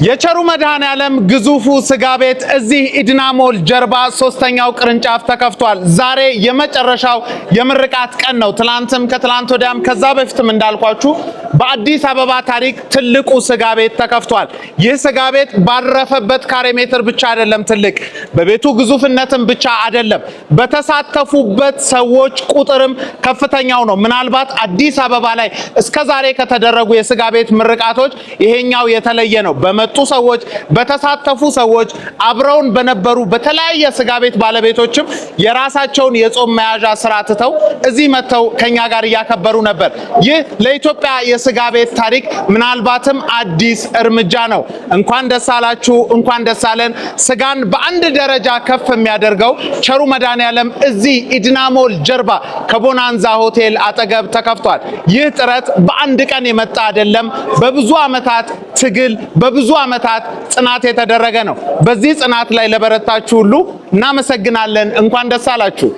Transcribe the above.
የቸሩ መድኃኔዓለም ግዙፉ ስጋ ቤት እዚህ ኢድና ሞል ጀርባ ሶስተኛው ቅርንጫፍ ተከፍቷል። ዛሬ የመጨረሻው የምርቃት ቀን ነው። ትላንትም ከትላንት ወዲያም ከዛ በፊትም እንዳልኳችሁ በአዲስ አበባ ታሪክ ትልቁ ስጋ ቤት ተከፍቷል። ይህ ስጋ ቤት ባረፈበት ካሬ ሜትር ብቻ አይደለም ትልቅ፣ በቤቱ ግዙፍነትም ብቻ አይደለም፣ በተሳተፉበት ሰዎች ቁጥርም ከፍተኛው ነው። ምናልባት አዲስ አበባ ላይ እስከዛሬ ከተደረጉ የስጋ ቤት ምርቃቶች ይሄኛው የተለየ ነው። በመጡ ሰዎች፣ በተሳተፉ ሰዎች፣ አብረውን በነበሩ በተለያየ ስጋ ቤት ባለቤቶችም የራሳቸውን የጾም መያዣ ስራ ትተው እዚህ መተው ከኛ ጋር እያከበሩ ነበር። ይህ ለኢትዮጵያ የስጋ ቤት ታሪክ ምናልባትም አዲስ እርምጃ ነው። እንኳን ደስ አላችሁ፣ እንኳን ደስ አለን። ስጋን በአንድ ደረጃ ከፍ የሚያደርገው ቸሩ መድኃኔዓለም እዚህ ኢድና ሞል ጀርባ ከቦናንዛ ሆቴል አጠገብ ተከፍቷል። ይህ ጥረት በአንድ ቀን የመጣ አይደለም። በብዙ ዓመታት ትግል፣ በብዙ ዓመታት ጽናት የተደረገ ነው። በዚህ ጽናት ላይ ለበረታችሁ ሁሉ እናመሰግናለን። እንኳን ደስ አላችሁ።